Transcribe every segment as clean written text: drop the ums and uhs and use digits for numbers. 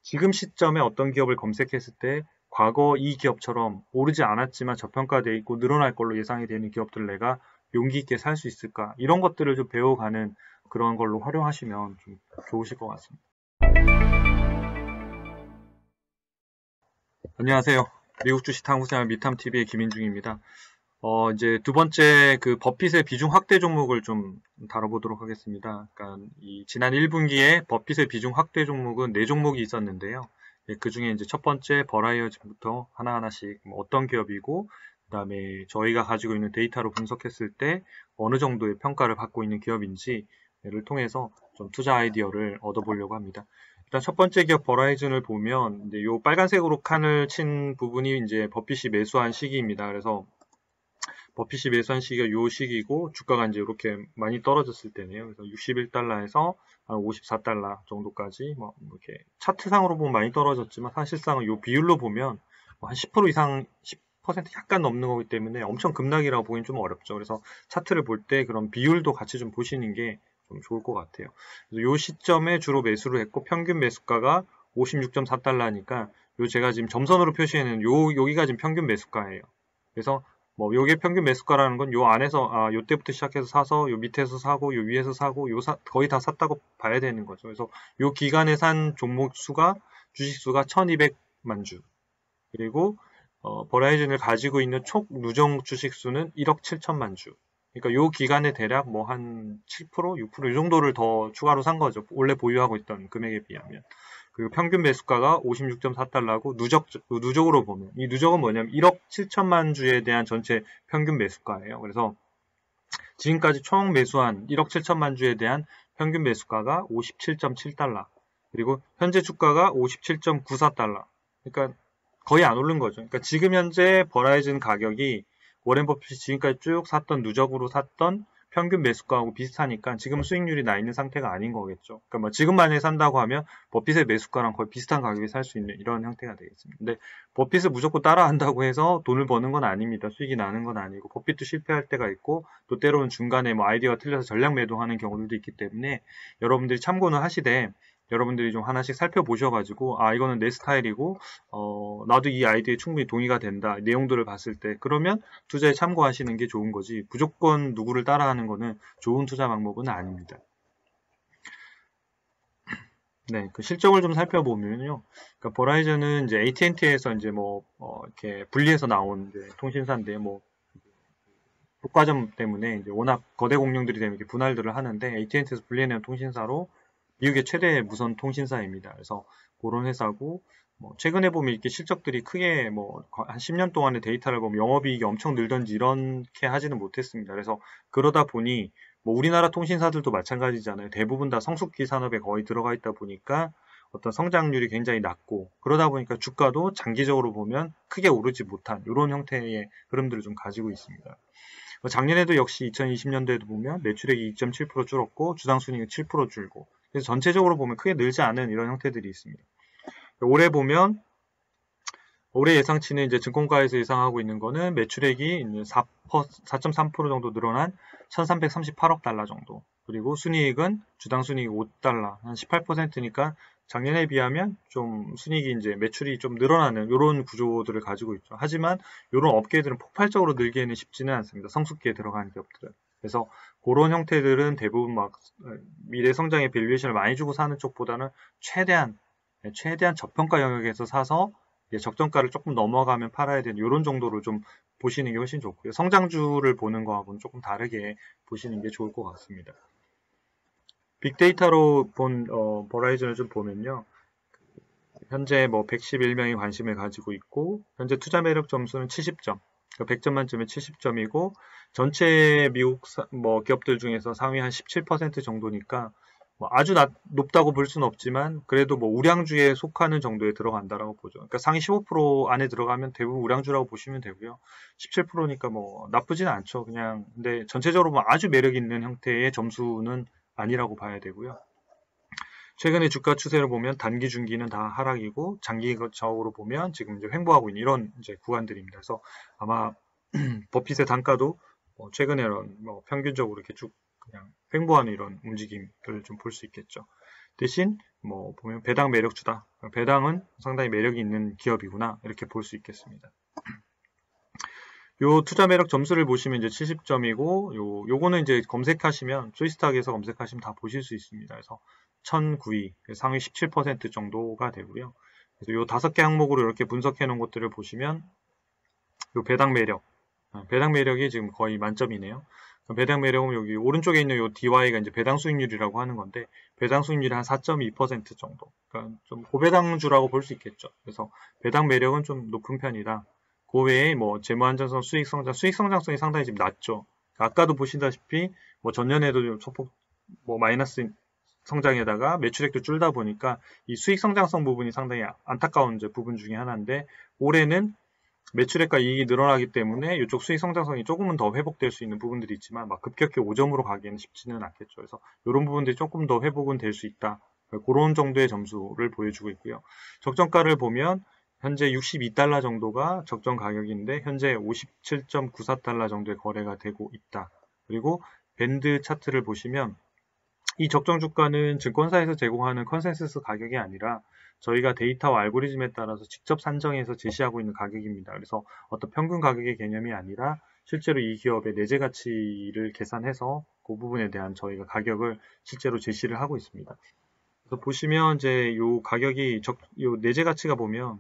지금 시점에 어떤 기업을 검색했을 때 과거 이 기업처럼 오르지 않았지만 저평가되어 있고 늘어날 걸로 예상이 되는 기업들을 내가 용기 있게 살 수 있을까? 이런 것들을 좀 배워가는 그런 걸로 활용하시면 좀 좋으실 것 같습니다. 안녕하세요. 미국 주식 탐구생활 미탐TV의 김인중입니다. 이제 두 번째 그 버핏의 비중 확대 종목을 좀 다뤄보도록 하겠습니다. 그러니까 이 지난 1분기에 버핏의 비중 확대 종목은 4종목이 있었는데요. 그 중에 이제 첫 번째 버라이어즈부터 하나하나씩 어떤 기업이고, 그 다음에 저희가 가지고 있는 데이터로 분석했을 때 어느 정도의 평가를 받고 있는 기업인지를 통해서 좀 투자 아이디어를 얻어보려고 합니다. 일단 첫 번째 기업 버라이즌을 보면 이제 요 빨간색으로 칸을 친 부분이 이제 버핏이 매수한 시기입니다. 그래서 버핏이 매수한 시기가 요 시기고 주가가 이제 이렇게 많이 떨어졌을 때네요. 그래서 61달러에서 한 54달러 정도까지 뭐 이렇게 차트상으로 보면 많이 떨어졌지만 사실상은 요 비율로 보면 한 10% 이상 10% 약간 넘는 거기 때문에 엄청 급락이라고 보기는 좀 어렵죠. 그래서 차트를 볼 때 그런 비율도 같이 좀 보시는 게 좀 좋을 것 같아요. 그래서 요 시점에 주로 매수를 했고 평균 매수가가 56.4달러니까 요 제가 지금 점선으로 표시해놓은 여기가 지금 평균 매수가예요. 그래서 뭐 요게 평균 매수가라는 건 요 안에서 요때부터 시작해서 사서 요 밑에서 사고 요 위에서 사고 거의 다 샀다고 봐야 되는 거죠. 그래서 요 기간에 산 종목 수가 주식 수가 1200만 주. 그리고 버라이즌을 가지고 있는 총 누적 주식 수는 1억 7천만 주. 그러니까 요 기간에 대략 뭐 한 7%, 6%이 정도를 더 추가로 산 거죠. 원래 보유하고 있던 금액에 비하면. 그리고 평균 매수가가 56.4달러고 누적으로 보면 이 누적은 뭐냐면 1억 7천만 주에 대한 전체 평균 매수가예요. 그래서 지금까지 총 매수한 1억 7천만 주에 대한 평균 매수가가 57.7달러. 그리고 현재 주가가 57.94달러. 그러니까 거의 안 오른 거죠. 그러니까 지금 현재 버라이즌 가격이 워렌 버핏이 지금까지 쭉 샀던 누적으로 샀던 평균 매수가하고 비슷하니까 지금 수익률이 나 있는 상태가 아닌 거겠죠. 그러니까 뭐 지금 만약에 산다고 하면 버핏의 매수가랑 거의 비슷한 가격에 살 수 있는 이런 형태가 되겠습니다. 근데 버핏을 무조건 따라한다고 해서 돈을 버는 건 아닙니다. 수익이 나는 건 아니고 버핏도 실패할 때가 있고 또 때로는 중간에 뭐 아이디어가 틀려서 전략 매도하는 경우들도 있기 때문에 여러분들이 참고는 하시되 여러분들이 좀 하나씩 살펴보셔가지고 이거는 내 스타일이고 나도 이 아이디어에 충분히 동의가 된다 내용들을 봤을 때 그러면 투자에 참고하시는 게 좋은 거지 무조건 누구를 따라하는 거는 좋은 투자 방법은 아닙니다. 네, 그 실적을 좀 살펴보면요. 그러니까 버라이즌은 이제 AT&T에서 이제 뭐 이렇게 분리해서 나온 이제 통신사인데 뭐 독과점 때문에 이제 워낙 거대 공룡들이 되면 이렇게 분할들을 하는데 AT&T에서 분리해낸 통신사로 미국의 최대 무선 통신사입니다. 그래서 그런 회사고 뭐 최근에 보면 이렇게 실적들이 크게 뭐 한 10년 동안의 데이터를 보면 영업이익이 엄청 늘던지 이렇게 하지는 못했습니다. 그래서 그러다 보니 뭐 우리나라 통신사들도 마찬가지잖아요. 대부분 다 성숙기 산업에 거의 들어가 있다 보니까 어떤 성장률이 굉장히 낮고 그러다 보니까 주가도 장기적으로 보면 크게 오르지 못한 이런 형태의 흐름들을 좀 가지고 있습니다. 작년에도 역시 2020년도에도 보면 매출액이 2.7% 줄었고 주당순이익이 7% 줄고 그래서 전체적으로 보면 크게 늘지 않은 이런 형태들이 있습니다. 올해 보면 올해 예상치는 이제 증권가에서 예상하고 있는 거는 매출액이 4.3% 정도 늘어난 1338억 달러 정도. 그리고 순이익은 주당 순이익 5달러, 한 18%니까 작년에 비하면 좀 순이익이 이제 매출이 좀 늘어나는 이런 구조들을 가지고 있죠. 하지만 이런 업계들은 폭발적으로 늘기에는 쉽지는 않습니다. 성숙기에 들어가는 기업들은. 그래서 그런 형태들은 대부분 막 미래 성장의 밸류에이션을 많이 주고 사는 쪽보다는 최대한 저평가 영역에서 사서 적정가를 조금 넘어가면 팔아야 되는 이런 정도로 좀 보시는 게 훨씬 좋고요. 성장주를 보는 거하고는 조금 다르게 보시는 게 좋을 것 같습니다. 빅데이터로 본 버라이즌을 좀 보면요. 현재 뭐 111명이 관심을 가지고 있고 현재 투자 매력 점수는 70점. 100점 만점에 70점이고 전체 미국 뭐 기업들 중에서 상위 한 17% 정도니까 뭐 아주 높다고 볼 수는 없지만 그래도 뭐 우량주에 속하는 정도에 들어간다라고 보죠. 그러니까 상위 15% 안에 들어가면 대부분 우량주라고 보시면 되고요. 17%니까 뭐 나쁘진 않죠. 그냥 근데 전체적으로 뭐 아주 매력 있는 형태의 점수는 아니라고 봐야 되고요. 최근의 주가 추세를 보면 단기, 중기는 다 하락이고 장기적으로 보면 지금 이제 횡보하고 있는 이런 이제 구간들입니다. 그래서 아마 버핏의 단가도 최근에 뭐 평균적으로 이렇게 쭉 그냥 횡보하는 이런 움직임을 좀 볼 수 있겠죠. 대신 뭐 보면 배당 매력주다. 배당은 상당히 매력이 있는 기업이구나. 이렇게 볼 수 있겠습니다. 요 투자 매력 점수를 보시면 이제 70점이고, 요거는 이제 검색하시면, 조이스탁에서 검색하시면 다 보실 수 있습니다. 그래서 1009위, 상위 17% 정도가 되고요. 그래서 요 5개 항목으로 이렇게 분석해 놓은 것들을 보시면, 요 배당 매력이 지금 거의 만점이네요. 배당 매력은 여기 오른쪽에 있는 요 DY가 이제 배당 수익률이라고 하는 건데, 배당 수익률이 한 4.2% 정도. 그러니까 좀 고배당주라고 볼 수 있겠죠. 그래서 배당 매력은 좀 높은 편이다. 그 외에 뭐 재무 안전성, 수익 성장성이 상당히 지금 낮죠. 아까도 보시다시피 뭐 전년에도 소폭 뭐 마이너스 성장에다가 매출액도 줄다 보니까 이 수익 성장성 부분이 상당히 안타까운 이제 부분 중에 하나인데, 올해는 매출액과 이익이 늘어나기 때문에 이쪽 수익 성장성이 조금은 더 회복될 수 있는 부분들이 있지만 막 급격히 5점으로 가기에는 쉽지는 않겠죠. 그래서 이런 부분들이 조금 더 회복은 될 수 있다. 그런 정도의 점수를 보여주고 있고요. 적정가를 보면 현재 62달러 정도가 적정 가격인데 현재 57.94달러 정도의 거래가 되고 있다. 그리고 밴드 차트를 보시면 이 적정 주가는 증권사에서 제공하는 컨센서스 가격이 아니라 저희가 데이터와 알고리즘에 따라서 직접 산정해서 제시하고 있는 가격입니다. 그래서 어떤 평균 가격의 개념이 아니라 실제로 이 기업의 내재 가치를 계산해서 그 부분에 대한 저희가 가격을 실제로 제시를 하고 있습니다. 그래서 보시면 이제 요 가격이 요 내재 가치가 보면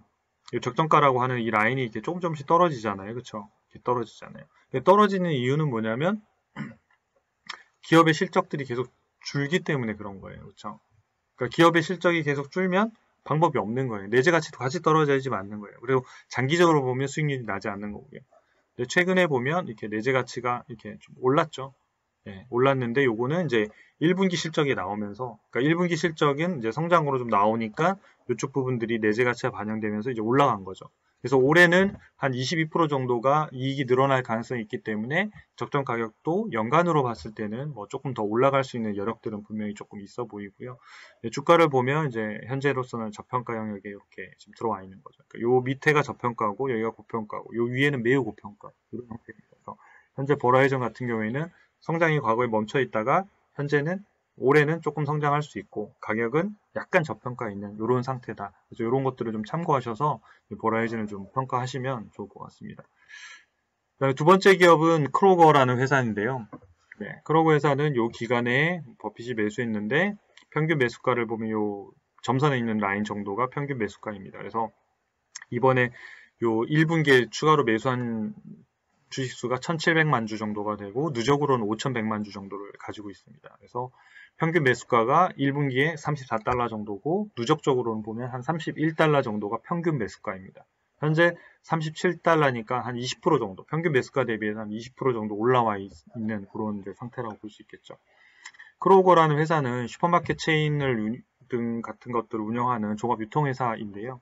요 적정가라고 하는 이 라인이 이렇게 조금씩 떨어지잖아요. 그렇죠? 이렇게 떨어지잖아요. 떨어지는 이유는 뭐냐면 기업의 실적들이 계속 줄기 때문에 그런 거예요. 그렇죠? 그러니까 기업의 실적이 계속 줄면 방법이 없는 거예요. 내재 가치도 같이 떨어져야지 맞는 거예요. 그리고 장기적으로 보면 수익률이 나지 않는 거고요. 근데 최근에 보면 이렇게 내재 가치가 이렇게 좀 올랐죠. 예, 올랐는데 요거는 이제 1분기 실적이 나오면서, 그러니까 1분기 실적은 이제 성장으로 좀 나오니까 이쪽 부분들이 내재 가치가 반영되면서 이제 올라간 거죠. 그래서 올해는 한 22% 정도가 이익이 늘어날 가능성이 있기 때문에 적정 가격도 연간으로 봤을 때는 뭐 조금 더 올라갈 수 있는 여력들은 분명히 조금 있어 보이고요. 주가를 보면 이제 현재로서는 저평가 영역에 이렇게 지금 들어와 있는 거죠. 그러니까 요 밑에가 저평가고 여기가 고평가고 요 위에는 매우 고평가 이런 형태입니다. 그래서 현재 보라해전 같은 경우에는 성장이 과거에 멈춰 있다가 현재는 올해는 조금 성장할 수 있고 가격은 약간 저평가 있는 이런 상태다. 그래서 이런 것들을 좀 참고하셔서 보라해전을 좀 평가하시면 좋을 것 같습니다. 두 번째 기업은 크로거라는 회사인데요. 네, 크로거 회사는 요 기간에 버핏이 매수했는데 평균 매수가를 보면 요 점선에 있는 라인 정도가 평균 매수가입니다. 그래서 이번에 요 1분기에 추가로 매수한 주식수가 1,700만 주 정도가 되고 누적으로는 5,100만 주 정도를 가지고 있습니다. 그래서 평균 매수가가 1분기에 34달러 정도고 누적적으로는 보면 한 31달러 정도가 평균 매수가입니다. 현재 37달러니까 한 20% 정도, 평균 매수가 대비해서 한 20% 정도 올라와 있는 그런 이제 상태라고 볼 수 있겠죠. 크로거라는 회사는 슈퍼마켓 체인을 등 같은 것들을 운영하는 종합 유통회사인데요.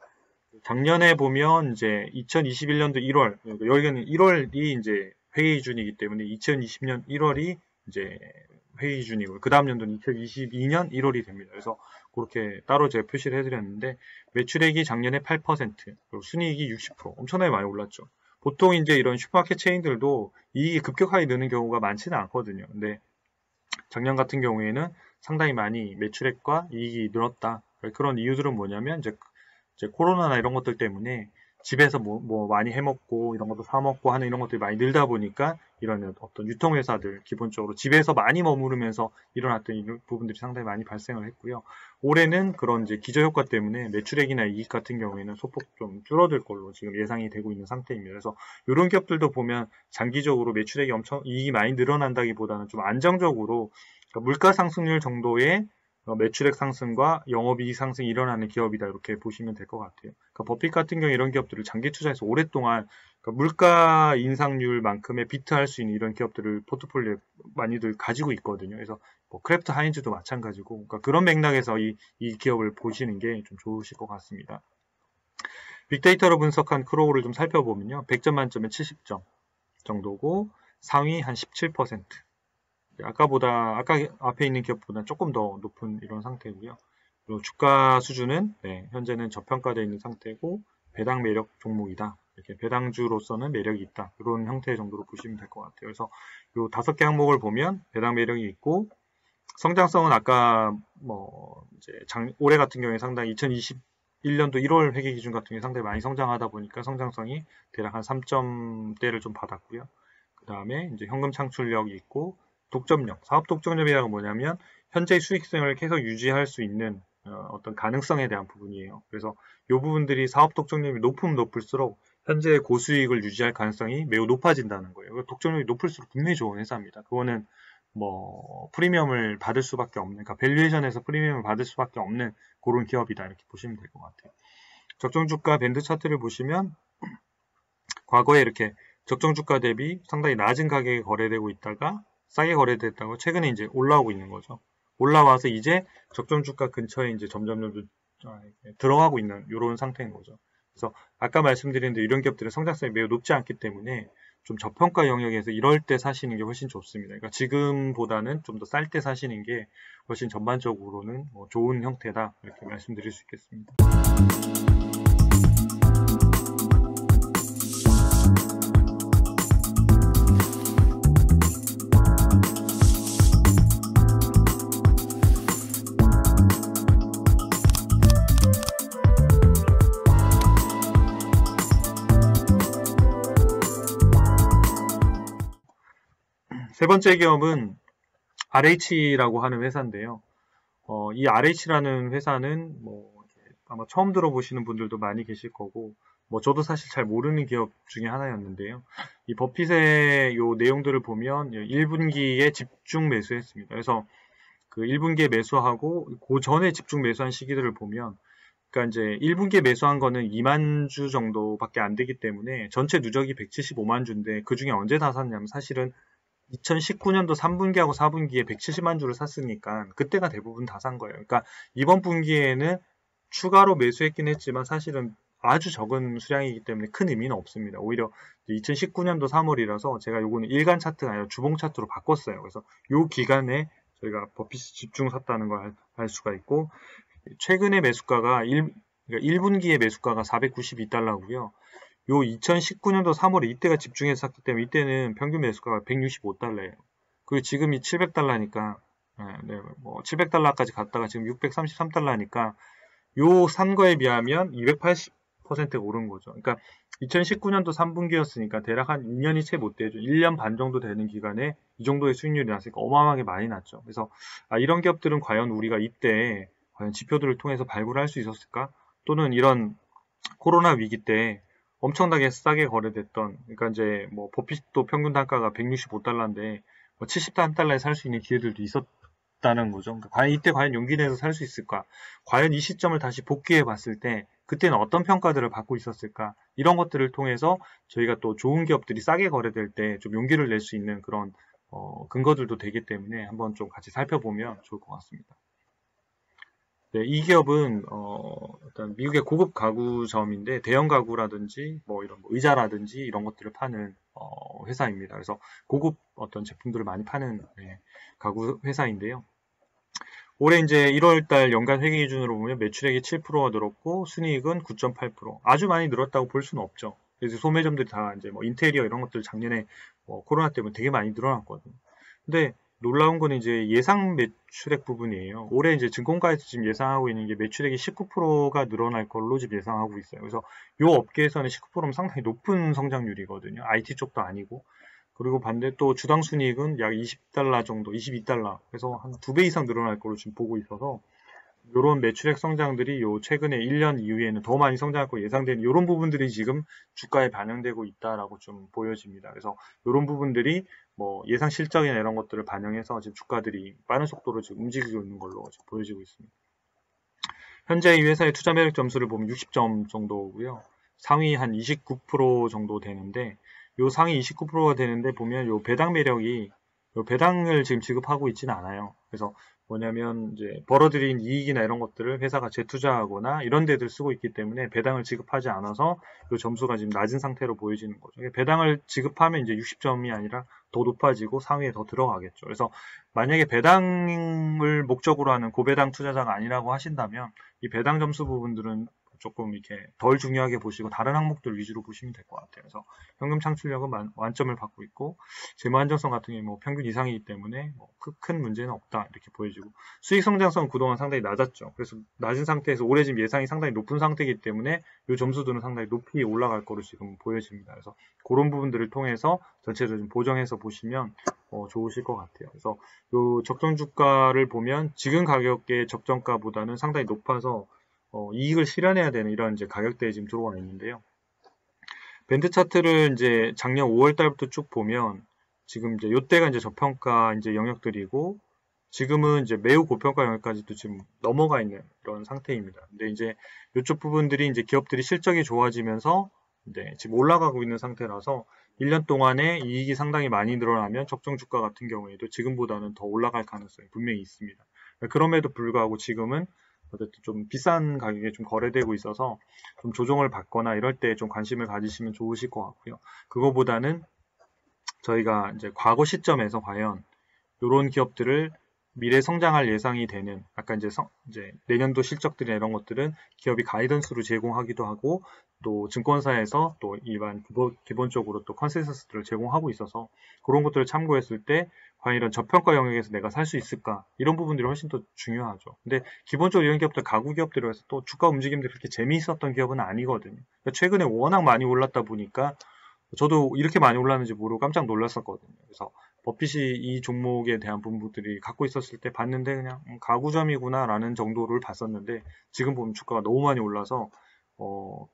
작년에 보면 이제 2021년도 1월, 여기는 1월이 이제 회계 기준이기 때문에 2020년 1월이 이제 회계 기준이고, 그 다음 연도는 2022년 1월이 됩니다. 그래서 그렇게 따로 제가 표시를 해드렸는데, 매출액이 작년에 8%, 그리고 순이익이 60%, 엄청나게 많이 올랐죠. 보통 이제 이런 슈퍼마켓 체인들도 이익이 급격하게 느는 경우가 많지는 않거든요. 근데 작년 같은 경우에는 상당히 많이 매출액과 이익이 늘었다. 그런 이유들은 뭐냐면, 이제 코로나나 이런 것들 때문에 집에서 뭐 많이 해먹고 이런 것도 사먹고 하는 이런 것들이 많이 늘다 보니까 이런 어떤 유통회사들 기본적으로 집에서 많이 머무르면서 일어났던 이런 부분들이 상당히 많이 발생을 했고요. 올해는 그런 이제 기저효과 때문에 매출액이나 이익 같은 경우에는 소폭 좀 줄어들 걸로 지금 예상이 되고 있는 상태입니다. 그래서 이런 기업들도 보면 장기적으로 매출액이 이익이 많이 늘어난다기보다는 좀 안정적으로 그러니까 물가 상승률 정도의 매출액 상승과 영업이익 상승이 일어나는 기업이다 이렇게 보시면 될 것 같아요. 그러니까 버핏 같은 경우 이런 기업들을 장기 투자해서 오랫동안 그러니까 물가 인상률만큼의 비트할 수 있는 이런 기업들을 포트폴리오에 많이들 가지고 있거든요. 그래서 뭐 크래프트 하인즈도 마찬가지고 그러니까 그런 맥락에서 이 기업을 보시는 게 좀 좋으실 것 같습니다. 빅데이터로 분석한 크로우를 좀 살펴보면요. 100점 만점에 70점 정도고 상위 한 17%. 아까 앞에 있는 기업보다 조금 더 높은 이런 상태고요. 그리고 주가 수준은 현재는 저평가되어 있는 상태고 배당 매력 종목이다. 이렇게 배당주로서는 매력이 있다. 이런 형태 정도로 보시면 될 것 같아요. 그래서 이 5개 항목을 보면 배당 매력이 있고 성장성은 아까 뭐 이제 올해 같은 경우에 상당히 2021년도 1월 회계 기준 같은 경우에 상당히 많이 성장하다 보니까 성장성이 대략 한 3점대를 좀 받았고요. 그 다음에 이제 현금 창출력이 있고 독점력, 사업 독점력이라고 뭐냐면 현재 수익성을 계속 유지할 수 있는 어떤 가능성에 대한 부분이에요. 그래서 이 부분들이 사업 독점력이 높으면 높을수록 현재 고수익을 유지할 가능성이 매우 높아진다는 거예요. 독점력이 높을수록 분명히 좋은 회사입니다. 그거는 뭐 프리미엄을 받을 수밖에 없는, 그러니까 밸류에이션에서 프리미엄을 받을 수밖에 없는 그런 기업이다 이렇게 보시면 될 것 같아요. 적정 주가 밴드 차트를 보시면 과거에 이렇게 적정 주가 대비 상당히 낮은 가격에 거래되고 있다가 싸게 거래됐다고 최근에 이제 올라오고 있는 거죠. 올라와서 이제 적정 주가 근처에 이제 점점 들어가고 있는 이런 상태인 거죠. 그래서 아까 말씀드린 이런 기업들의 성장성이 매우 높지 않기 때문에 좀 저평가 영역에서 이럴 때 사시는 게 훨씬 좋습니다. 그러니까 지금보다는 좀 더 쌀 때 사시는 게 훨씬 전반적으로는 좋은 형태다 이렇게 말씀드릴 수 있겠습니다. 세 번째 기업은 RH라고 하는 회사인데요. 이 RH라는 회사는 아마 처음 들어보시는 분들도 많이 계실 거고, 저도 사실 잘 모르는 기업 중에 하나였는데요. 이 버핏의 요 내용들을 보면 1분기에 집중 매수했습니다. 그래서 그 1분기에 매수하고 그 전에 집중 매수한 시기들을 보면, 그러니까 이제 1분기에 매수한 거는 2만 주 정도밖에 안 되기 때문에 전체 누적이 175만 주인데 그 중에 언제 다 샀냐면 사실은 2019년도 3분기하고 4분기에 170만 주를 샀으니까 그때가 대부분 다 산 거예요. 그러니까 이번 분기에는 추가로 매수했긴 했지만 사실은 아주 적은 수량이기 때문에 큰 의미는 없습니다. 오히려 2019년도 3월이라서 제가 요거는 일간 차트가 아니라 주봉 차트로 바꿨어요. 그래서 요 기간에 저희가 버핏 집중 샀다는 걸 알 수가 있고, 최근의 매수가가 1분기의 매수가가 492달러고요. 요 2019년도 3월에 이때가 집중해서 샀기 때문에 이때는 평균 매수가가 165달러예요. 그리고 지금이 700달러니까 700달러까지 갔다가 지금 633달러니까 요 산 거에 비하면 280%가 오른 거죠. 그러니까 2019년도 3분기였으니까 대략 한 2년이 채 못 되죠. 1년 반 정도 되는 기간에 이 정도의 수익률이 났으니까 어마어마하게 많이 났죠. 그래서 이런 기업들은 과연 우리가 이때 과연 지표들을 통해서 발굴할 수 있었을까? 또는 이런 코로나 위기 때 엄청나게 싸게 거래됐던, 그러니까 이제 버핏도 평균 단가가 165달러인데 73달러에 살 수 있는 기회들도 있었다는 거죠. 그러니까 과연 이때 용기 내서 살 수 있을까? 과연 이 시점을 다시 복귀해 봤을 때 그때는 어떤 평가들을 받고 있었을까? 이런 것들을 통해서 저희가 또 좋은 기업들이 싸게 거래될 때 좀 용기를 낼 수 있는 그런 근거들도 되기 때문에 한번 좀 같이 살펴보면 좋을 것 같습니다. 네, 이 기업은 일단 미국의 고급 가구점인데 대형 가구라든지 이런 의자라든지 이런 것들을 파는 회사입니다. 그래서 고급 어떤 제품들을 많이 파는 가구 회사인데요. 올해 이제 1월달 연간 회계 기준으로 보면 매출액이 7%가 늘었고 순이익은 9.8%. 아주 많이 늘었다고 볼 수는 없죠. 그래서 소매점들이 다 이제 인테리어 이런 것들 작년에 코로나 때문에 되게 많이 늘어났거든요. 근데 놀라운 건 이제 예상 매출액 부분이에요. 올해 이제 증권가에서 지금 예상하고 있는 게 매출액이 19%가 늘어날 걸로 지금 예상하고 있어요. 그래서 이 업계에서는 19%면 상당히 높은 성장률이거든요. IT 쪽도 아니고. 그리고 반대 또 주당 순이익은 약 20달러 정도, 22달러. 그래서 한 2배 이상 늘어날 걸로 지금 보고 있어서 이런 매출액 성장들이 최근에 1년 이후에는 더 많이 성장할 거 예상되는 이런 부분들이 지금 주가에 반영되고 있다라고 좀 보여집니다. 그래서 이런 부분들이 예상 실적이나 이런 것들을 반영해서 지금 주가들이 빠른 속도로 지금 움직이고 있는 걸로 지금 보여지고 있습니다. 현재 이 회사의 투자 매력 점수를 보면 60점 정도고요. 상위 한 29% 정도 되는데 요 상위 29%가 되는데 보면 요 배당 매력이 요 배당을 지금 지급하고 있지는 않아요. 그래서 뭐냐면 이제 벌어들인 이익이나 이런 것들을 회사가 재투자하거나 이런 데들 쓰고 있기 때문에 배당을 지급하지 않아서 이 점수가 지금 낮은 상태로 보여지는 거죠. 배당을 지급하면 이제 60점이 아니라 더 높아지고 상위에 더 들어가겠죠. 그래서 만약에 배당을 목적으로 하는 고배당 투자자가 아니라고 하신다면 이 배당 점수 부분들은 조금 이렇게 덜 중요하게 보시고 다른 항목들 위주로 보시면 될 것 같아요. 그래서 현금 창출력은 만점을 받고 있고 재무 안정성 같은 게 뭐 평균 이상이기 때문에 뭐 큰 문제는 없다 이렇게 보여지고 수익 성장성은 그동안 상당히 낮았죠. 그래서 낮은 상태에서 올해 지금 예상이 상당히 높은 상태이기 때문에 이 점수들은 상당히 높이 올라갈 거로 지금 보여집니다. 그래서 그런 부분들을 통해서 전체적으로 좀 보정해서 보시면 좋으실 것 같아요. 그래서 요 적정 주가를 보면 지금 가격의 적정가보다는 상당히 높아서 이익을 실현해야 되는 이런 이제 가격대에 지금 들어와 있는데요. 밴드 차트를 이제 작년 5월 달부터 쭉 보면 지금 이제 요때가 이제 저평가 이제 영역들이고 지금은 이제 매우 고평가 영역까지도 지금 넘어가 있는 그런 상태입니다. 근데 이제 이쪽 부분들이 이제 기업들이 실적이 좋아지면서 이제 지금 올라가고 있는 상태라서 1년 동안에 이익이 상당히 많이 늘어나면 적정 주가 같은 경우에도 지금보다는 더 올라갈 가능성이 분명히 있습니다. 그럼에도 불구하고 지금은 어쨌든 좀 비싼 가격에 좀 거래되고 있어서 좀 조정을 받거나 이럴 때 좀 관심을 가지시면 좋으실 것 같고요. 그거보다는 저희가 이제 과거 시점에서 과연 이런 기업들을 미래 성장할 예상이 되는 아까 이제 내년도 실적들이나 이런 것들은 기업이 가이던스로 제공하기도 하고 또 증권사에서 또 일반 기본적으로 또 컨센서스들을 제공하고 있어서 그런 것들을 참고했을 때 과연 이런 저평가 영역에서 내가 살 수 있을까 이런 부분들이 훨씬 더 중요하죠. 근데 기본적으로 이런 기업들 가구 기업들로 해서 또 주가 움직임들이 그렇게 재미있었던 기업은 아니거든요. 그러니까 최근에 워낙 많이 올랐다 보니까 저도 이렇게 많이 올랐는지 모르고 깜짝 놀랐었거든요. 그래서 버핏이 이 종목에 대한 부분들이 갖고 있었을 때 봤는데 그냥 가구점이구나 라는 정도를 봤었는데 지금 보면 주가가 너무 많이 올라서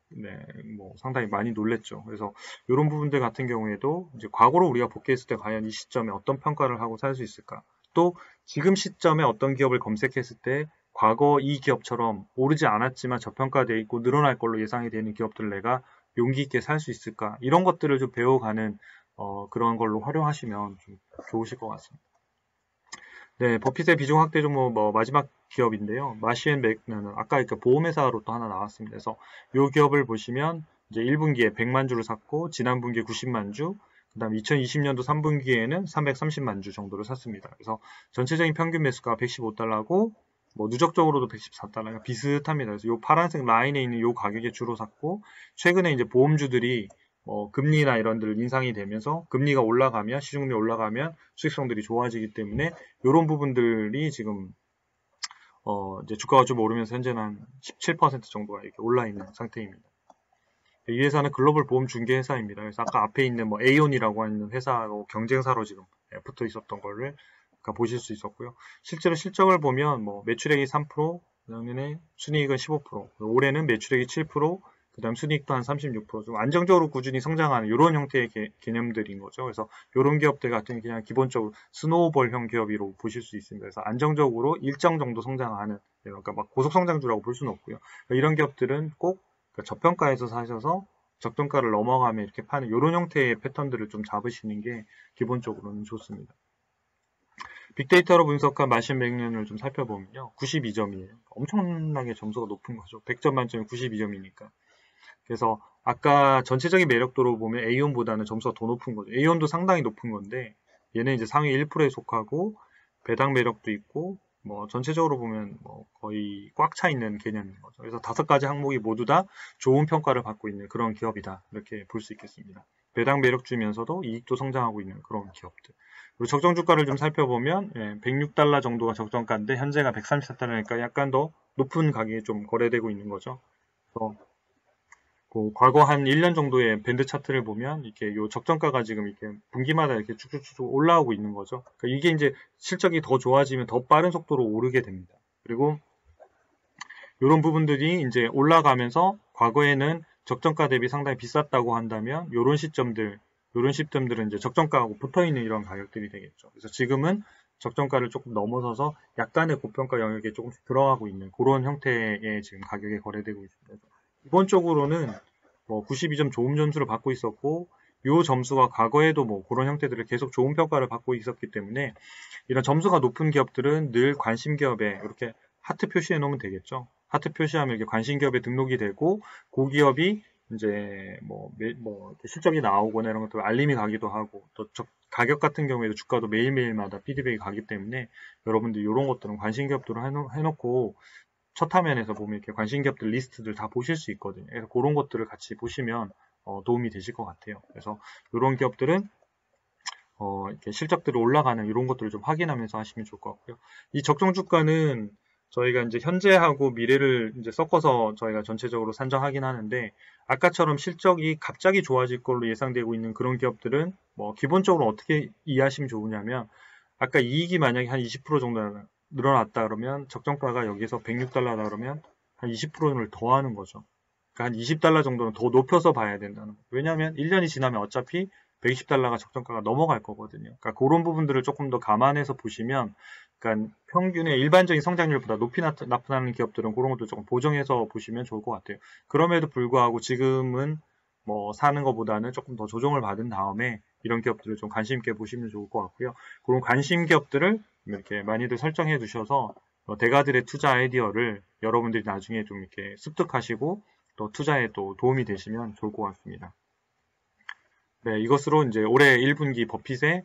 네, 뭐 상당히 많이 놀랬죠. 그래서 이런 부분들 같은 경우에도 이제 과거로 우리가 복귀했을 때 과연 이 시점에 어떤 평가를 하고 살 수 있을까? 또 지금 시점에 어떤 기업을 검색했을 때 과거 이 기업처럼 오르지 않았지만 저평가되어 있고 늘어날 걸로 예상이 되는 기업들을 내가 용기 있게 살 수 있을까? 이런 것들을 좀 배워가는 그런 걸로 활용하시면 좀 좋으실 것 같습니다. 네, 버핏의 비중 확대 종목 마지막 기업인데요. 마시앤맥는 아까 이렇게 보험회사로 또 하나 나왔습니다. 그래서 이 기업을 보시면 이제 1분기에 100만 주를 샀고 지난 분기에 90만 주, 그다음 2020년도 3분기에는 330만 주 정도를 샀습니다. 그래서 전체적인 평균 매수가 115달러고 뭐 누적적으로도 114달러가 비슷합니다. 그래서 이 파란색 라인에 있는 이 가격에 주로 샀고 최근에 이제 보험주들이 금리나 이런 들 인상이 되면서 금리가 올라가면 시중금리 올라가면 수익성들이 좋아지기 때문에 이런 부분들이 지금 이제 주가가 좀 오르면서 현재는 한 17% 정도가 이렇게 올라 있는 상태입니다. 이 회사는 글로벌 보험 중개 회사입니다. 그래서 아까 앞에 있는 에이온이라고 하는 회사하고 경쟁사로 지금 붙어 있었던 거를 보실 수 있었고요. 실제로 실적을 보면 매출액이 3%, 작년에 순이익은 15%, 올해는 매출액이 7%, 그 다음 순이익도 한 36%좀 안정적으로 꾸준히 성장하는 이런 형태의 개념들인 거죠. 그래서 이런 기업들 같은 그냥 기본적으로 스노우볼형 기업이라고 보실 수 있습니다. 그래서 안정적으로 일정 정도 성장하는 그러니까 막 고속 성장주라고 볼 수는 없고요. 이런 기업들은 꼭 저평가에서 사셔서 적정가를 넘어가면 이렇게 파는 이런 형태의 패턴들을 좀 잡으시는 게 기본적으로는 좋습니다. 빅데이터로 분석한 마신맥락을 좀 살펴보면요. 92점이에요. 엄청나게 점수가 높은 거죠. 100점 만점에 92점이니까. 그래서 아까 전체적인 매력도로 보면 A온보다는 점수가 더 높은 거죠. A온도 상당히 높은 건데 얘는 이제 상위 1%에 속하고 배당 매력도 있고 전체적으로 보면 거의 꽉 차 있는 개념인 거죠. 그래서 5가지 항목이 모두 다 좋은 평가를 받고 있는 그런 기업이다. 이렇게 볼 수 있겠습니다. 배당 매력 주면서도 이익도 성장하고 있는 그런 기업들. 그리고 적정 주가를 좀 살펴보면 106달러 정도가 적정가인데 현재가 134달러니까 약간 더 높은 가격에 좀 거래되고 있는 거죠. 그래서 과거 한 1년 정도의 밴드 차트를 보면 이렇게 요 적정가가 지금 이렇게 분기마다 이렇게 쭉쭉쭉 올라오고 있는 거죠. 그러니까 이게 이제 실적이 더 좋아지면 더 빠른 속도로 오르게 됩니다. 그리고 이런 부분들이 이제 올라가면서 과거에는 적정가 대비 상당히 비쌌다고 한다면 이런 시점들은 이제 적정가하고 붙어 있는 이런 가격들이 되겠죠. 그래서 지금은 적정가를 조금 넘어서서 약간의 고평가 영역에 조금씩 들어가고 있는 그런 형태의 지금 가격에 거래되고 있습니다. 기본적으로는 92점 좋은 점수를 받고 있었고 이 점수가 과거에도 그런 형태들을 계속 좋은 평가를 받고 있었기 때문에 이런 점수가 높은 기업들은 늘 관심 기업에 이렇게 하트 표시해 놓으면 되겠죠. 하트 표시하면 이렇게 관심 기업에 등록이 되고 그 기업이 이제 실적이 나오거나 이런 것들 알림이 가기도 하고 또 가격 같은 경우에도 주가도 매일매일마다 피드백이 가기 때문에 여러분들 이런 것들은 관심 기업들을 해놓고 첫 화면에서 보면 이렇게 관심 기업들 리스트들 다 보실 수 있거든요. 그래서 그런 것들을 같이 보시면 도움이 되실 것 같아요. 그래서 이런 기업들은 이렇게 실적들이 올라가는 이런 것들을 좀 확인하면서 하시면 좋을 것 같고요. 이 적정 주가는 저희가 이제 현재하고 미래를 이제 섞어서 저희가 전체적으로 산정하긴 하는데, 아까처럼 실적이 갑자기 좋아질 걸로 예상되고 있는 그런 기업들은 뭐 기본적으로 어떻게 이해하시면 좋으냐면, 아까 이익이 만약에 한 20% 정도 늘어났다 그러면 적정가가 여기서 106달러다 그러면 한 20%를 더하는 거죠. 그러니까 한 20달러 정도는 더 높여서 봐야 된다는 거예요. 왜냐하면 1년이 지나면 어차피 120달러가 적정가가 넘어갈 거거든요. 그러니까 그런 부분들을 조금 더 감안해서 보시면, 그러니까 평균의 일반적인 성장률보다 높이 나타나는 기업들은 그런 것도 조금 보정해서 보시면 좋을 것 같아요. 그럼에도 불구하고 지금은 뭐 사는 것보다는 조금 더 조정을 받은 다음에 이런 기업들을 좀 관심 있게 보시면 좋을 것 같고요. 그런 관심 기업들을 이렇게 많이들 설정해 두셔서 대가들의 투자 아이디어를 여러분들이 나중에 좀 이렇게 습득하시고 또 투자에 또 도움이 되시면 좋을 것 같습니다. 네, 이것으로 이제 올해 1분기 버핏의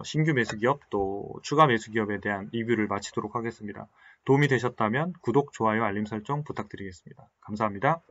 신규 매수 기업 또 추가 매수 기업에 대한 리뷰를 마치도록 하겠습니다. 도움이 되셨다면 구독, 좋아요, 알림 설정 부탁드리겠습니다. 감사합니다.